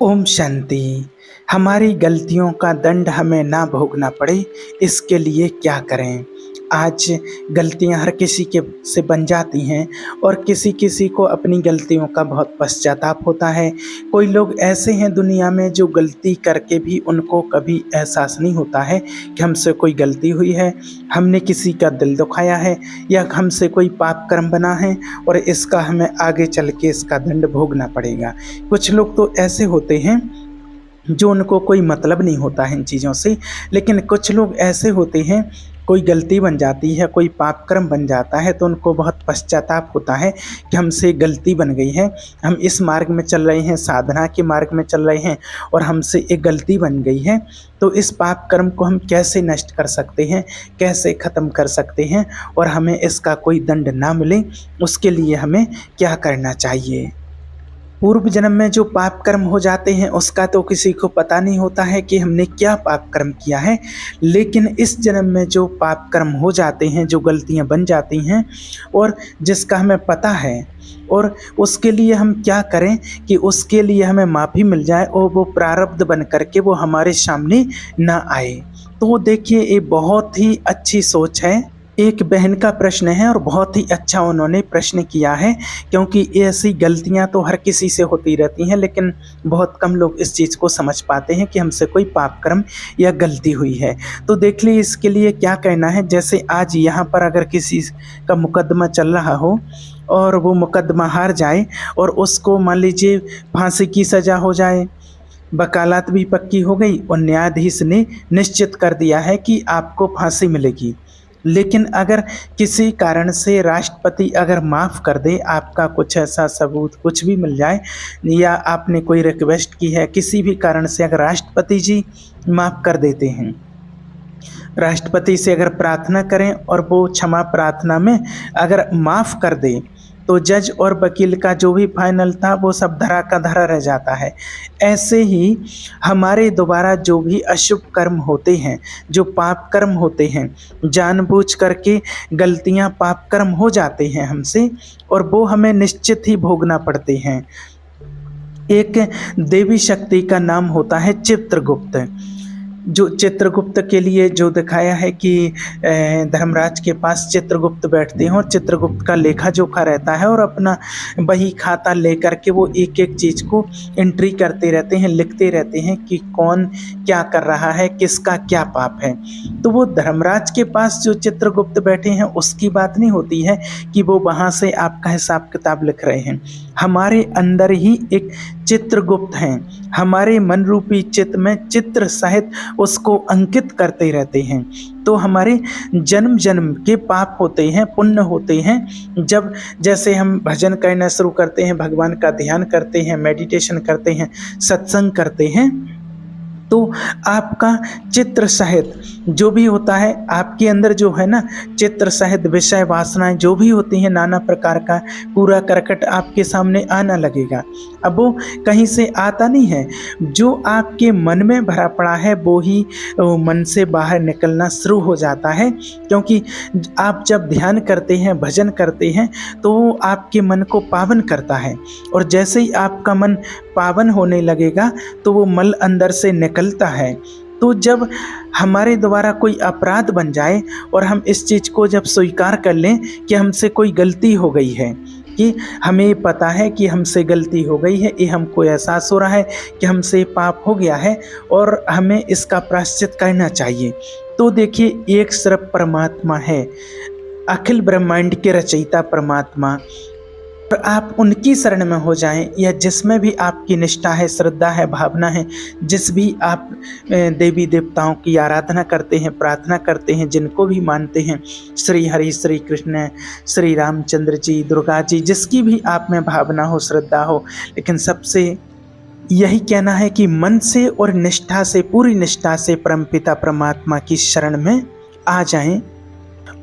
ओम शांति। हमारी गलतियों का दंड हमें ना भोगना पड़े, इसके लिए क्या करें। आज गलतियां हर किसी के से बन जाती हैं और किसी किसी को अपनी गलतियों का बहुत पश्चाताप होता है। कोई लोग ऐसे हैं दुनिया में जो गलती करके भी उनको कभी एहसास नहीं होता है कि हमसे कोई गलती हुई है, हमने किसी का दिल दुखाया है या हमसे कोई पाप कर्म बना है और इसका हमें आगे चल के इसका दंड भोगना पड़ेगा। कुछ लोग तो ऐसे होते हैं जो उनको कोई मतलब नहीं होता है इन चीज़ों से, लेकिन कुछ लोग ऐसे होते हैं, कोई गलती बन जाती है, कोई पाप कर्म बन जाता है तो उनको बहुत पश्चाताप होता है कि हमसे गलती बन गई है, हम इस मार्ग में चल रहे हैं, साधना के मार्ग में चल रहे हैं और हमसे एक गलती बन गई है। तो इस पाप कर्म को हम कैसे नष्ट कर सकते हैं, कैसे ख़त्म कर सकते हैं और हमें इसका कोई दंड ना मिले, उसके लिए हमें क्या करना चाहिए। पूर्व जन्म में जो पाप कर्म हो जाते हैं उसका तो किसी को पता नहीं होता है कि हमने क्या पाप कर्म किया है, लेकिन इस जन्म में जो पाप कर्म हो जाते हैं, जो गलतियां बन जाती हैं और जिसका हमें पता है, और उसके लिए हम क्या करें कि उसके लिए हमें माफ़ी मिल जाए और वो प्रारब्ध बन करके वो हमारे सामने ना आए। तो देखिए, ये बहुत ही अच्छी सोच है। एक बहन का प्रश्न है और बहुत ही अच्छा उन्होंने प्रश्न किया है, क्योंकि ऐसी गलतियां तो हर किसी से होती रहती हैं, लेकिन बहुत कम लोग इस चीज़ को समझ पाते हैं कि हमसे कोई पाप कर्म या गलती हुई है। तो देख लीजिए इसके लिए क्या कहना है। जैसे आज यहाँ पर अगर किसी का मुकदमा चल रहा हो और वो मुकदमा हार जाए और उसको मान लीजिए फांसी की सज़ा हो जाए, वकालत भी पक्की हो गई और न्यायाधीश ने निश्चित कर दिया है कि आपको फांसी मिलेगी, लेकिन अगर किसी कारण से राष्ट्रपति अगर माफ़ कर दे, आपका कुछ ऐसा सबूत कुछ भी मिल जाए या आपने कोई रिक्वेस्ट की है, किसी भी कारण से अगर राष्ट्रपति जी माफ़ कर देते हैं, राष्ट्रपति से अगर प्रार्थना करें और वो क्षमा प्रार्थना में अगर माफ़ कर दे, तो जज और वकील का जो भी फाइनल था वो सब धरा का धरा रह जाता है। ऐसे ही हमारे दोबारा जो भी अशुभ कर्म होते हैं, जो पाप कर्म होते हैं, जानबूझ करके गलतियां पाप कर्म हो जाते हैं हमसे और वो हमें निश्चित ही भोगना पड़ते हैं। एक देवी शक्ति का नाम होता है चित्रगुप्त। जो चित्रगुप्त के लिए जो दिखाया है कि धर्मराज के पास चित्रगुप्त बैठते हैं और चित्रगुप्त का लेखा जोखा रहता है और अपना बही खाता लेकर के वो एक एक चीज़ को एंट्री करते रहते हैं, लिखते रहते हैं कि कौन क्या कर रहा है, किसका क्या पाप है। तो वो धर्मराज के पास जो चित्रगुप्त बैठे हैं उसकी बात नहीं होती है कि वो वहाँ से आपका हिसाब किताब लिख रहे हैं। हमारे अंदर ही एक चित्रगुप्त हैं, हमारे मन रूपी चित्त में चित्र सहित उसको अंकित करते रहते हैं। तो हमारे जन्म जन्म के पाप होते हैं, पुण्य होते हैं। जब जैसे हम भजन करना शुरू करते हैं, भगवान का ध्यान करते हैं, मेडिटेशन करते हैं, सत्संग करते हैं, तो आपका चित्र सहित जो भी होता है आपके अंदर जो है ना, चित्र सहित विषय वासनाएं जो भी होती हैं नाना प्रकार का कूड़ा करकट आपके सामने आना लगेगा। अब वो कहीं से आता नहीं है, जो आपके मन में भरा पड़ा है वो ही मन से बाहर निकलना शुरू हो जाता है। क्योंकि आप जब ध्यान करते हैं, भजन करते हैं, तो वो आपके मन को पावन करता है और जैसे ही आपका मन पावन होने लगेगा तो वो मल अंदर से निकलता है। तो जब हमारे द्वारा कोई अपराध बन जाए और हम इस चीज़ को जब स्वीकार कर लें कि हमसे कोई गलती हो गई है, कि हमें पता है कि हमसे गलती हो गई है, ये हमको एहसास हो रहा है कि हमसे पाप हो गया है और हमें इसका प्रायश्चित करना चाहिए। तो देखिए, एक सिर्फ परमात्मा है, अखिल ब्रह्मांड के रचयिता परमात्मा, और आप उनकी शरण में हो जाएं या जिसमें भी आपकी निष्ठा है, श्रद्धा है, भावना है, जिस भी आप देवी देवताओं की आराधना करते हैं, प्रार्थना करते हैं, जिनको भी मानते हैं, श्री हरि, श्री कृष्ण, श्री रामचंद्र जी, दुर्गा जी, जिसकी भी आप में भावना हो, श्रद्धा हो, लेकिन सबसे यही कहना है कि मन से और निष्ठा से, पूरी निष्ठा से परमपिता परमात्मा की शरण में आ जाएं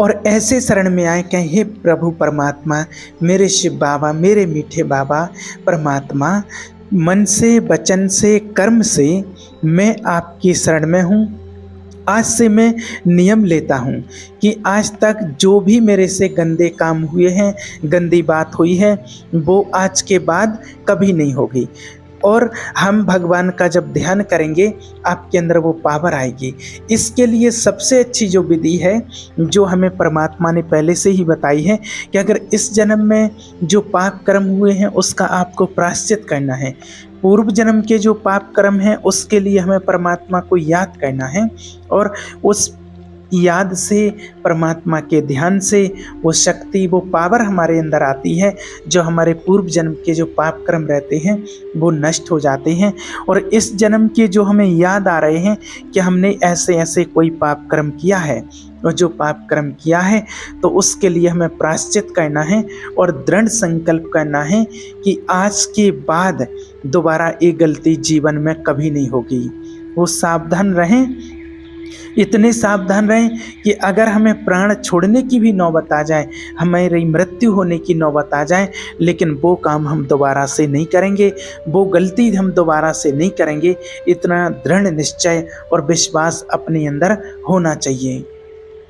और ऐसे शरण में आए कहें, हे प्रभु परमात्मा, मेरे शिव बाबा, मेरे मीठे बाबा परमात्मा, मन से, वचन से, कर्म से मैं आपकी शरण में हूँ। आज से मैं नियम लेता हूँ कि आज तक जो भी मेरे से गंदे काम हुए हैं, गंदी बात हुई है, वो आज के बाद कभी नहीं होगी। और हम भगवान का जब ध्यान करेंगे आपके अंदर वो पावर आएगी। इसके लिए सबसे अच्छी जो विधि है जो हमें परमात्मा ने पहले से ही बताई है कि अगर इस जन्म में जो पाप कर्म हुए हैं उसका आपको प्रायश्चित करना है, पूर्व जन्म के जो पाप कर्म हैं उसके लिए हमें परमात्मा को याद करना है और उस याद से, परमात्मा के ध्यान से वो शक्ति, वो पावर हमारे अंदर आती है। जो हमारे पूर्व जन्म के जो पाप कर्म रहते हैं वो नष्ट हो जाते हैं और इस जन्म के जो हमें याद आ रहे हैं कि हमने ऐसे ऐसे कोई पाप कर्म किया है और जो पाप कर्म किया है तो उसके लिए हमें प्रायश्चित करना है और दृढ़ संकल्प करना है कि आज के बाद दोबारा ये गलती जीवन में कभी नहीं होगी। वो सावधान रहें, इतने सावधान रहें कि अगर हमें प्राण छोड़ने की भी नौबत आ जाए, हमारी मृत्यु होने की नौबत आ जाए, लेकिन वो काम हम दोबारा से नहीं करेंगे, वो गलती हम दोबारा से नहीं करेंगे। इतना दृढ़ निश्चय और विश्वास अपने अंदर होना चाहिए।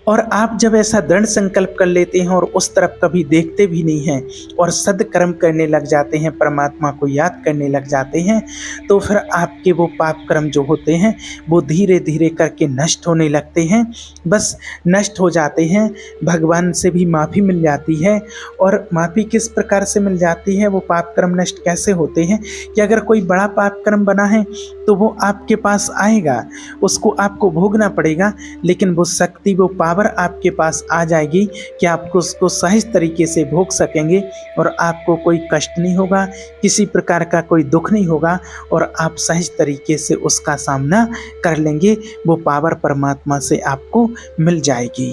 और आप जब ऐसा दृढ़ संकल्प कर लेते हैं और उस तरफ कभी देखते भी नहीं हैं और सदकर्म करने लग जाते हैं, परमात्मा को याद करने लग जाते हैं, तो फिर आपके वो पाप कर्म जो होते हैं वो धीरे धीरे करके नष्ट होने लगते हैं। बस नष्ट हो जाते हैं, भगवान से भी माफ़ी मिल जाती है। और माफ़ी किस प्रकार से मिल जाती है, वो पाप कर्म नष्ट कैसे होते हैं कि अगर कोई बड़ा पाप कर्म बना है तो वो आपके पास आएगा, उसको आपको भोगना पड़ेगा, लेकिन वो शक्ति, वो पावर आपके पास आ जाएगी कि आपको उसको सही तरीके से भोग सकेंगे और आपको कोई कष्ट नहीं होगा, किसी प्रकार का कोई दुख नहीं होगा और आप सही तरीके से उसका सामना कर लेंगे। वो पावर परमात्मा से आपको मिल जाएगी।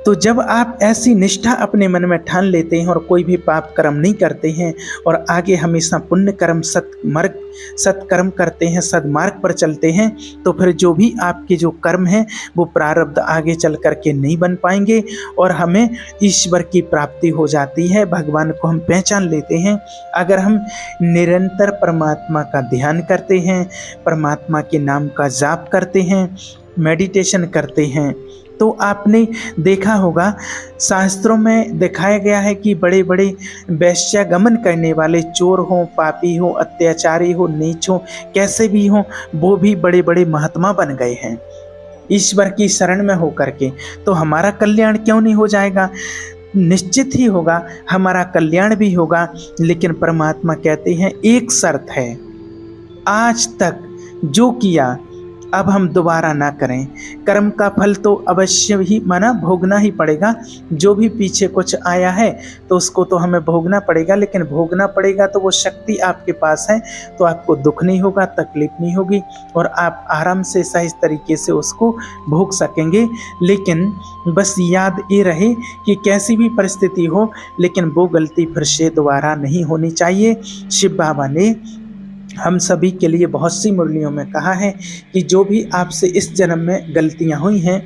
तो जब आप ऐसी निष्ठा अपने मन में ठान लेते हैं और कोई भी पाप कर्म नहीं करते हैं और आगे हमेशा पुण्य कर्म, सत्कर्म करते हैं, सद्मार्ग पर चलते हैं, तो फिर जो भी आपके जो कर्म हैं वो प्रारब्ध आगे चल कर के नहीं बन पाएंगे और हमें ईश्वर की प्राप्ति हो जाती है। भगवान को हम पहचान लेते हैं। अगर हम निरंतर परमात्मा का ध्यान करते हैं, परमात्मा के नाम का जाप करते हैं, मेडिटेशन करते हैं, तो आपने देखा होगा शास्त्रों में दिखाया गया है कि बड़े बड़े वैश्यागमन करने वाले, चोर हों, पापी हों, अत्याचारी हो, नीच हों, कैसे भी हों, वो भी बड़े बड़े महात्मा बन गए हैं ईश्वर की शरण में होकर के। तो हमारा कल्याण क्यों नहीं हो जाएगा? निश्चित ही होगा, हमारा कल्याण भी होगा। लेकिन परमात्मा कहते हैं एक शर्त है, आज तक जो किया अब हम दोबारा ना करें। कर्म का फल तो अवश्य ही माना भोगना ही पड़ेगा। जो भी पीछे कुछ आया है तो उसको तो हमें भोगना पड़ेगा, लेकिन भोगना पड़ेगा तो वो शक्ति आपके पास है, तो आपको दुख नहीं होगा, तकलीफ नहीं होगी और आप आराम से सही तरीके से उसको भोग सकेंगे। लेकिन बस याद ये रहे कि कैसी भी परिस्थिति हो, लेकिन वो गलती फिर से दोबारा नहीं होनी चाहिए। शिव बाबा ने हम सभी के लिए बहुत सी मुरलियों में कहा है कि जो भी आपसे इस जन्म में गलतियां हुई हैं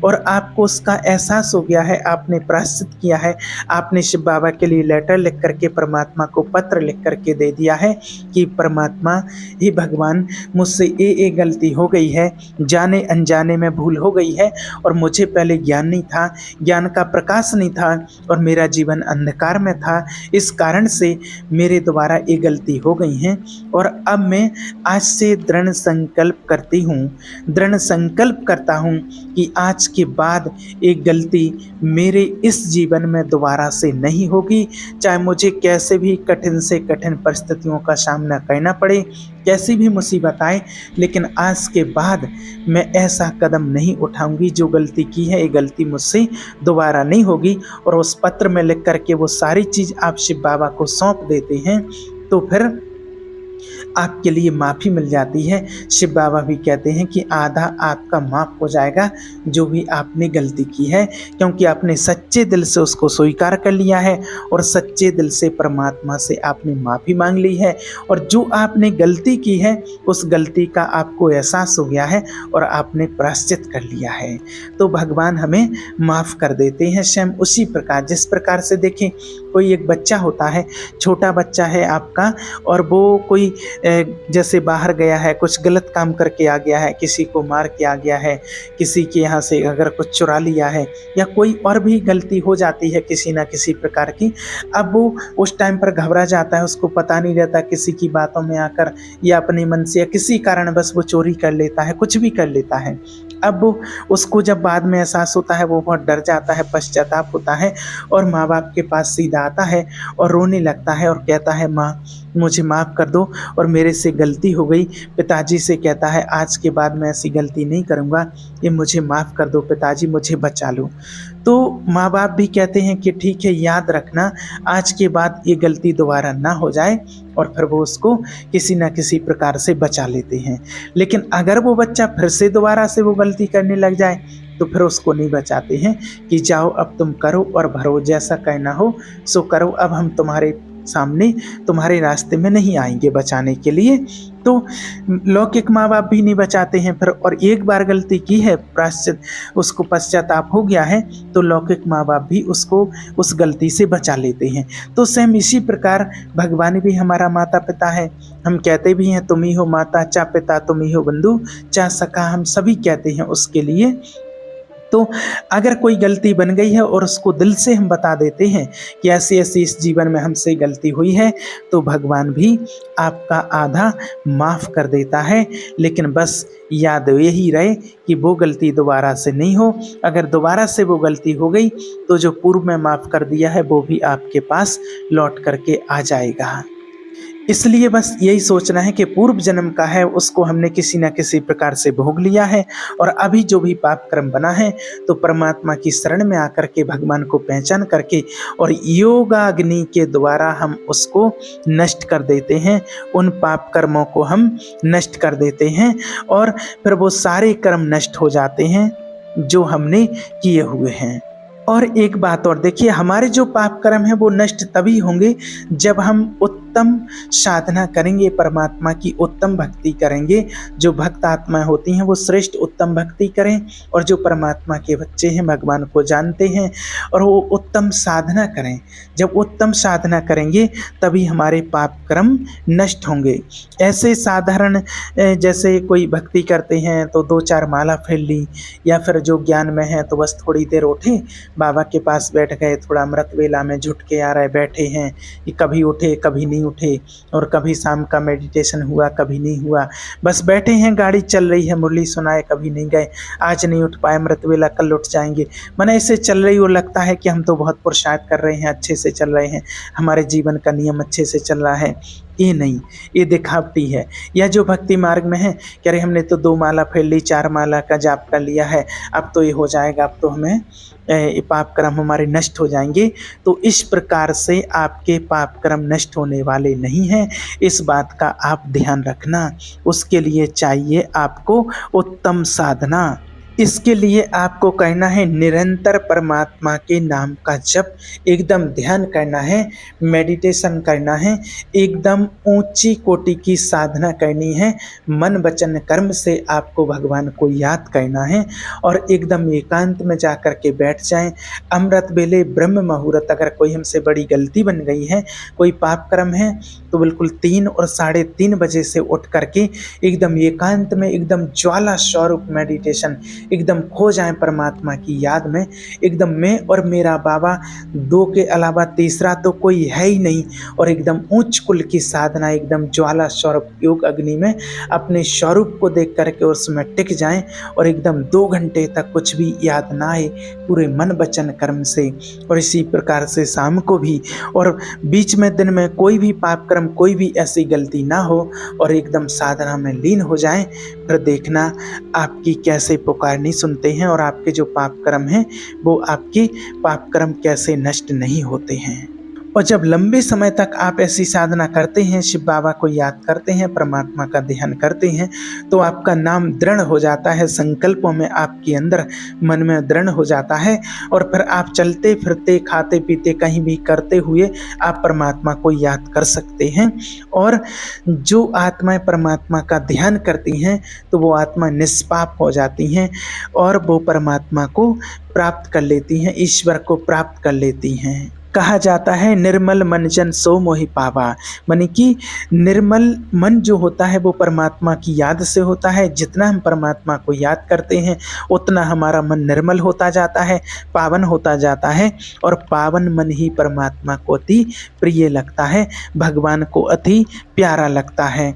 और आपको उसका एहसास हो गया है, आपने प्रायश्चित किया है, आपने शिव बाबा के लिए लेटर लिख करके, परमात्मा को पत्र लिख करके दे दिया है कि परमात्मा, हे भगवान, मुझसे ये गलती हो गई है, जाने अनजाने में भूल हो गई है और मुझे पहले ज्ञान नहीं था, ज्ञान का प्रकाश नहीं था और मेरा जीवन अंधकार में था, इस कारण से मेरे द्वारा ये गलती हो गई हैं और अब मैं आज से दृढ़ संकल्प करती हूँ, दृढ़ संकल्प करता हूँ कि आज के बाद एक गलती मेरे इस जीवन में दोबारा से नहीं होगी। चाहे मुझे कैसे भी कठिन से कठिन परिस्थितियों का सामना करना पड़े, कैसी भी मुसीबत आए, लेकिन आज के बाद मैं ऐसा कदम नहीं उठाऊंगी। जो गलती की है ये गलती मुझसे दोबारा नहीं होगी। और उस पत्र में लिख करके वो सारी चीज़ आप शिव बाबा को सौंप देते हैं तो फिर आपके लिए माफ़ी मिल जाती है। शिव बाबा भी कहते हैं कि आधा आपका माफ़ हो जाएगा जो भी आपने गलती की है, क्योंकि आपने सच्चे दिल से उसको स्वीकार कर लिया है और सच्चे दिल से परमात्मा से आपने माफ़ी मांग ली है और जो आपने गलती की है उस गलती का आपको एहसास हो गया है और आपने प्रायश्चित कर लिया है। तो भगवान हमें माफ़ कर देते हैं। स्वयं उसी प्रकार, जिस प्रकार से देखें, कोई एक बच्चा होता है, छोटा बच्चा है आपका, और वो कोई जैसे बाहर गया है, कुछ गलत काम करके आ गया है, किसी को मार के आ गया है, किसी के यहाँ से अगर कुछ चुरा लिया है या कोई और भी गलती हो जाती है किसी ना किसी प्रकार की, अब वो उस टाइम पर घबरा जाता है, उसको पता नहीं रहता, किसी की बातों में आकर या अपने मन से या किसी कारण बस वो चोरी कर लेता है, कुछ भी कर लेता है। अब उसको जब बाद में एहसास होता है, वो बहुत डर जाता है, पश्चाताप होता है और माँ बाप के पास सीधा आता है और रोने लगता है और कहता है, माँ मुझे माफ़ कर दो और मेरे से गलती हो गई। पिताजी से कहता है, आज के बाद मैं ऐसी गलती नहीं करूँगा, ये मुझे माफ़ कर दो पिताजी, मुझे बचा लो। तो माँ बाप भी कहते हैं कि ठीक है, याद रखना आज के बाद ये गलती दोबारा ना हो जाए, और फिर वो उसको किसी न किसी प्रकार से बचा लेते हैं। लेकिन अगर वो बच्चा फिर से दोबारा से वो गलती करने लग जाए तो फिर उसको नहीं बचाते हैं कि जाओ अब तुम करो और भरो, जैसा कहना हो सो करो, अब हम तुम्हारे सामने तुम्हारे रास्ते में नहीं आएंगे बचाने के लिए। तो लौकिक माँ बाप भी नहीं बचाते हैं फिर, और एक बार गलती की है, उसको पश्चाताप हो गया है, तो लौकिक माँ बाप भी उसको उस गलती से बचा लेते हैं। तो सेम इसी प्रकार भगवान भी हमारा माता पिता है। हम कहते भी हैं, तुम ही हो माता, चा पिता तुम ही हो बंधु, चा सखा, हम सभी कहते हैं उसके लिए। तो अगर कोई गलती बन गई है और उसको दिल से हम बता देते हैं कि ऐसी ऐसी इस जीवन में हमसे गलती हुई है, तो भगवान भी आपका आधा माफ़ कर देता है। लेकिन बस याद यही रहे कि वो गलती दोबारा से नहीं हो। अगर दोबारा से वो गलती हो गई तो जो पूर्व में माफ़ कर दिया है वो भी आपके पास लौट करके आ जाएगा। इसलिए बस यही सोचना है कि पूर्व जन्म का है उसको हमने किसी न किसी प्रकार से भोग लिया है, और अभी जो भी पाप कर्म बना है तो परमात्मा की शरण में आकर के भगवान को पहचान करके और योगाग्नि के द्वारा हम उसको नष्ट कर देते हैं। उन पाप कर्मों को हम नष्ट कर देते हैं और फिर वो सारे कर्म नष्ट हो जाते हैं जो हमने किए हुए हैं। और एक बात और देखिए, हमारे जो पाप कर्म है वो नष्ट तभी होंगे जब हम उत्तम साधना करेंगे, परमात्मा की उत्तम भक्ति करेंगे। जो भक्त आत्माएं होती हैं वो श्रेष्ठ उत्तम भक्ति करें, और जो परमात्मा के बच्चे हैं, भगवान को जानते हैं, और वो उत्तम साधना करें। जब उत्तम साधना करेंगे तभी हमारे पाप कर्म नष्ट होंगे। ऐसे साधारण जैसे कोई भक्ति करते हैं तो 2-4 माला फेर ली, या फिर जो ज्ञान में है तो बस थोड़ी देर उठे, बाबा के पास बैठ गए, थोड़ा अमृत वेला में झुट के आ रहे, बैठे हैं, कि कभी उठे कभी नहीं उठे, और कभी शाम का मेडिटेशन हुआ कभी नहीं हुआ, बस बैठे हैं, गाड़ी चल रही है, मुरली सुनाए कभी नहीं गए, आज नहीं उठ पाए अमृत वेला, कल उठ जाएंगे, माने ऐसे चल रही, और लगता है कि हम तो बहुत पुरुषार्थ कर रहे हैं, अच्छे से चल रहे हैं, हमारे जीवन का नियम अच्छे से चल रहा है। ये नहीं, ये दिखावटी है। या जो भक्ति मार्ग में है, कह रहे हमने तो 2 माला फेर ली, 4 माला का जाप कर लिया है, अब तो ये हो जाएगा, अब तो हमें पाप कर्म हमारे नष्ट हो जाएंगे। तो इस प्रकार से आपके पाप कर्म नष्ट होने वाले नहीं हैं, इस बात का आप ध्यान रखना। उसके लिए चाहिए आपको उत्तम साधना। इसके लिए आपको करना है निरंतर परमात्मा के नाम का जप, एकदम ध्यान करना है, मेडिटेशन करना है, एकदम ऊंची कोटि की साधना करनी है। मन वचन कर्म से आपको भगवान को याद करना है, और एकदम एकांत में जा कर के बैठ जाएं। अमृत वेले ब्रह्म मुहूर्त, अगर कोई हमसे बड़ी गलती बन गई है, कोई पाप कर्म है, तो बिल्कुल 3 और 3:30 बजे से उठ करके एकदम एकांत में, एकदम ज्वाला स्वरूप मेडिटेशन, एकदम खो जाएं परमात्मा की याद में। एकदम मैं और मेरा बाबा, 2 के अलावा तीसरा तो कोई है ही नहीं, और एकदम उच्च कुल की साधना, एकदम ज्वाला स्वरूप योग अग्नि में अपने स्वरूप को देख करके उसमें टिक जाएं, और एकदम 2 घंटे तक कुछ भी याद ना आए, पूरे मन वचन कर्म से। और इसी प्रकार से शाम को भी, और बीच में दिन में कोई भी पाप कर्म, कोई भी ऐसी गलती ना हो, और एकदम साधना में लीन हो जाएं। फिर देखना आपकी कैसे पुकार नहीं सुनते हैं, और आपके जो पाप कर्म हैं वो आपके पाप कर्म कैसे नष्ट नहीं होते हैं। और जब लंबे समय तक आप ऐसी साधना करते हैं, शिव बाबा को याद करते हैं, परमात्मा का ध्यान करते हैं, तो आपका नाम दृढ़ हो जाता है, संकल्पों में आपके अंदर मन में दृढ़ हो जाता है, और फिर आप चलते फिरते, खाते पीते, कहीं भी करते हुए आप परमात्मा को याद कर सकते हैं। और जो आत्माएं परमात्मा का ध्यान करती हैं तो वो आत्मा निष्पाप हो जाती हैं, और वो परमात्मा को प्राप्त कर लेती हैं, ईश्वर को प्राप्त कर लेती हैं। कहा जाता है निर्मल मन जन सो मोहि पावा, माने कि निर्मल मन जो होता है वो परमात्मा की याद से होता है। जितना हम परमात्मा को याद करते हैं उतना हमारा मन निर्मल होता जाता है, पावन होता जाता है, और पावन मन ही परमात्मा को अति प्रिय लगता है, भगवान को अति प्यारा लगता है।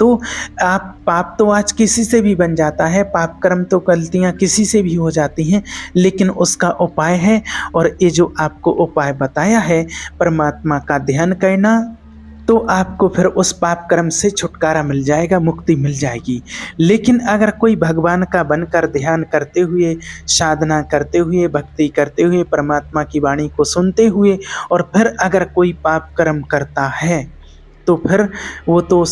तो आप पाप तो आज किसी से भी बन जाता है, पाप कर्म तो गलतियां किसी से भी हो जाती हैं, लेकिन उसका उपाय है, और ये जो आपको उपाय बताया है परमात्मा का ध्यान करना, तो आपको फिर उस पाप कर्म से छुटकारा मिल जाएगा, मुक्ति मिल जाएगी। लेकिन अगर कोई भगवान का बनकर ध्यान करते हुए, साधना करते हुए, भक्ति करते हुए, परमात्मा की वाणी को सुनते हुए, और फिर अगर कोई पाप कर्म करता है तो फिर वो तो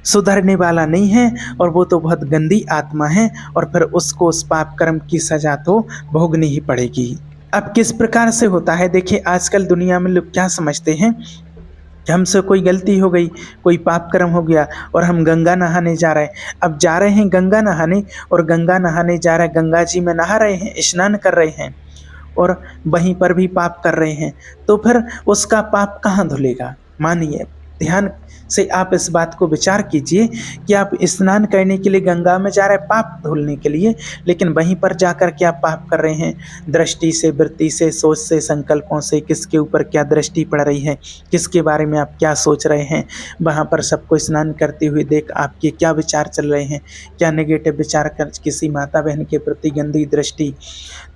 सुधरने वाला नहीं है, और वो तो बहुत गंदी आत्मा है, और फिर उसको उस पाप कर्म की सजा तो भोगनी ही पड़ेगी। अब किस प्रकार से होता है, देखिए आजकल दुनिया में लोग क्या समझते हैं कि हमसे कोई गलती हो गई, कोई पाप कर्म हो गया, और हम गंगा नहाने जा रहे हैं। अब जा रहे हैं गंगा नहाने, और गंगा नहाने जा रहे हैं, गंगा जी में नहा रहे हैं, स्नान कर रहे हैं, और वहीं पर भी पाप कर रहे हैं, तो फिर उसका पाप कहाँ धुलेगा। मानिए, ध्यान से आप इस बात को विचार कीजिए कि आप स्नान करने के लिए गंगा में जा रहे हैं पाप धुलने के लिए, लेकिन वहीं पर जाकर क्या पाप कर रहे हैं, दृष्टि से, वृत्ति से, सोच से, संकल्पों से, किसके ऊपर क्या दृष्टि पड़ रही है, किसके बारे में आप क्या सोच रहे हैं, वहाँ पर सबको स्नान करते हुए देख आपके क्या विचार चल रहे हैं, क्या नेगेटिव विचार कर किसी माता बहन के प्रति गंदी दृष्टि।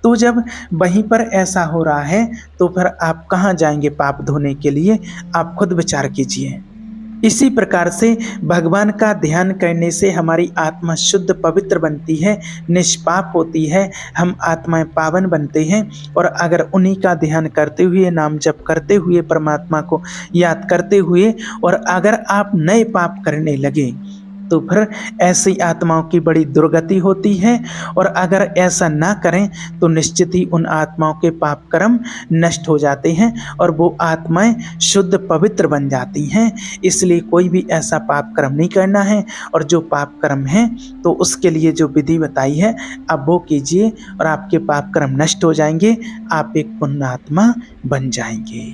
तो जब वहीं पर ऐसा हो रहा है तो फिर आप कहाँ जाएंगे पाप धोने के लिए, आप खुद विचार कीजिए। इसी प्रकार से भगवान का ध्यान करने से हमारी आत्मा शुद्ध पवित्र बनती है, निष्पाप होती है, हम आत्माएं पावन बनते हैं। और अगर उन्हीं का ध्यान करते हुए, नाम जप करते हुए, परमात्मा को याद करते हुए, और अगर आप नए पाप करने लगे तो फिर ऐसी आत्माओं की बड़ी दुर्गति होती है। और अगर ऐसा ना करें तो निश्चित ही उन आत्माओं के पाप कर्म नष्ट हो जाते हैं, और वो आत्माएं शुद्ध पवित्र बन जाती हैं। इसलिए कोई भी ऐसा पाप कर्म नहीं करना है, और जो पाप कर्म है तो उसके लिए जो विधि बताई है आप वो कीजिए, और आपके पाप कर्म नष्ट हो जाएंगे, आप एक पुण्यात्मा बन जाएंगे।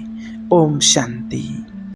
ओम शांति।